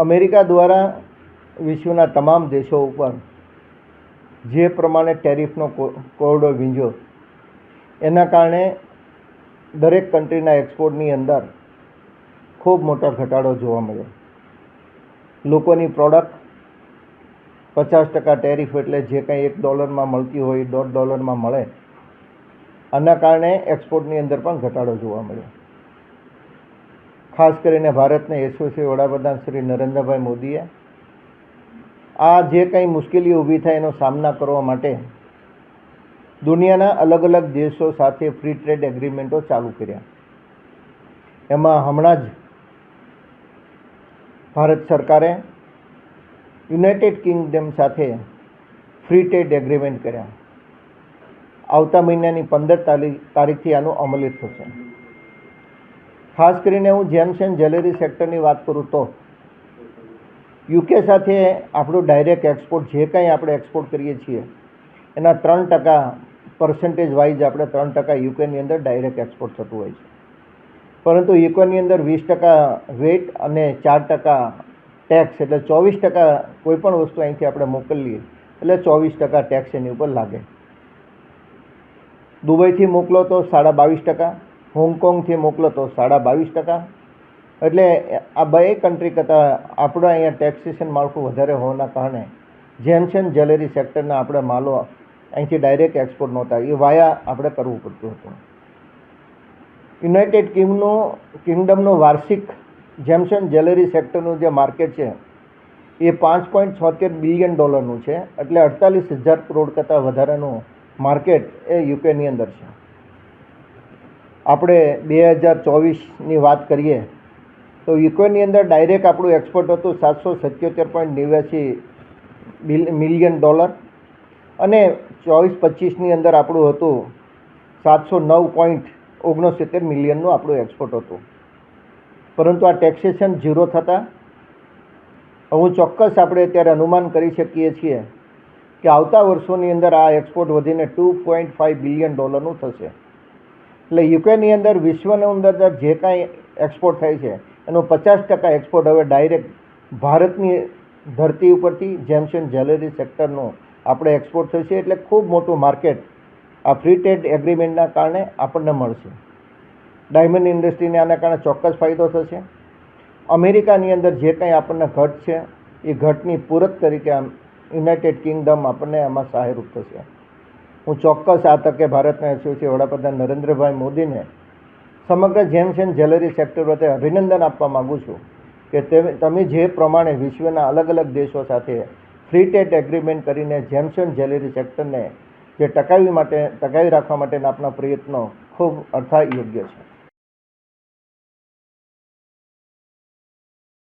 America દ્વારા વિશ્વના તમામ દેશો ઉપર જે પ્રમાણે ટેરિફનો કોરડો વીંઝ્યો, એના કારણે દરેક કન્ટ્રીના એક્સપોર્ટની અંદર ખૂબ મોટો ઘટાડો જોવા મળ્યો. લોકોની પ્રોડક્ટ 50% ટેરિફ એટલે જે કંઈ $1 મળતી હોય $1.5 મળે. આના કારણે એક્સપોર્ટની અંદર પણ ઘટાડો જોવા મળ્યો. ખાસ કરીને ભારતના યશસ્વી વડાપ્રધાન શ્રી નરેન્દ્રભાઈ મોદીએ આ જે કંઈ મુશ્કેલીઓ ઊભી થાય એનો સામના કરવા માટે દુનિયાના અલગ અલગ દેશો સાથે ફ્રી ટ્રેડ એગ્રીમેન્ટો ચાલુ કર્યા. એમાં હમણાં જ ભારત સરકારે યુનાઇટેડ કિંગડમ સાથે ફ્રી ટ્રેડ એગ્રીમેન્ટ કર્યા. આવતા મહિનાની 15 તારીખથી આનું અમલી થશે. ખાસ કરીને હું જેમ્સ એન્ડ જ્વેલરી સેક્ટરની વાત કરું તો યુકે સાથે આપણું ડાયરેક્ટ એક્સપોર્ટ જે કંઈ આપણે એક્સપોર્ટ કરીએ છીએ એના 3% વાઇઝ આપણે 3% યુકેની અંદર ડાયરેક્ટ એક્સપોર્ટ થતું હોય છે. પરંતુ યુકેની અંદર 20% વેટ અને 4% ટેક્સ, એટલે 24% કોઈ પણ વસ્તુ અહીંથી આપણે મોકલીએ એટલે 24% ટેક્સ એની ઉપર લાગે. દુબઈથી મોકલો તો 22.5%, હોંગકોંગથી મોકલો તો 22.5%. એટલે આ બે કન્ટ્રી કરતાં આપણે અહીંયા ટેક્સેશન માળખું વધારે હોવાના કારણે જેમ્સ એન્ડ જ્વેલરી સેક્ટરના આપણે માલો અહીંથી ડાયરેક્ટ એક્સપોર્ટ નહોતા, એ વાયા આપણે કરવું પડતું હતું. યુનાઇટેડ કિંગડમનો વાર્ષિક જેમ્સ એન્ડ જ્વેલરી સેક્ટરનું જે માર્કેટ છે એ $5.76 બિલિયન છે. એટલે 48,000 કરોડ કરતાં વધારાનું માર્કેટ એ યુકેની અંદર છે. આપણે 2024ની વાત કરીએ તો યુકેની અંદર ડાયરેક્ટ આપણું એક્સપોર્ટ હતું $777.89 મિલિયન અને 24-25ની અંદર આપણું હતું $709.69 મિલિયનનું આપણું એક્સપોર્ટ હતું. પરંતુ આ ટેક્સેશન ઝીરો થતાં હું ચોક્કસ આપણે અત્યારે અનુમાન કરી શકીએ છીએ કે આવતા વર્ષોની અંદર આ એક્સપોર્ટ વધીને $2.5 બિલિયન થશે. એટલે યુકેની અંદર વિશ્વની અંદર જે કાંઈ એક્સપોર્ટ થાય છે એનો 50% એક્સપોર્ટ હવે ડાયરેક્ટ ભારતની ધરતી ઉપરથી જેમ્સ એન્ડ જ્વેલરી સેક્ટરનું આપણે એક્સપોર્ટ થશે. એટલે ખૂબ મોટું માર્કેટ આ ફ્રી ટ્રેડ એગ્રીમેન્ટના કારણે આપણને મળશે. ડાયમંડ ઇન્ડસ્ટ્રીને આના કારણે ચોક્કસ ફાયદો થશે. અમેરિકાની અંદર જે કંઈ આપણને ઘટ છે એ ઘટની પૂરક તરીકે યુનાઇટેડ કિંગડમ આપણને આમાં સહાયરૂપ થશે. હું ચોક્કસ આ તકે ભારતના યશસ્વી વડાપ્રધાન નરેન્દ્રભાઈ મોદીને સમગ્ર જેમ્સ એન્ડ જ્વેલરી સેક્ટર વચ્ચે અભિનંદન આપવા માગું છું કે તમે જે પ્રમાણે વિશ્વના અલગ અલગ દેશો સાથે ફ્રી ટ્રેડ એગ્રીમેન્ટ કરીને જેમ્સ એન્ડ જ્વેલરી સેક્ટરને જે ટકાવી રાખવા માટેના આપણા પ્રયત્નો ખૂબ અર્થાયોગ્ય છે.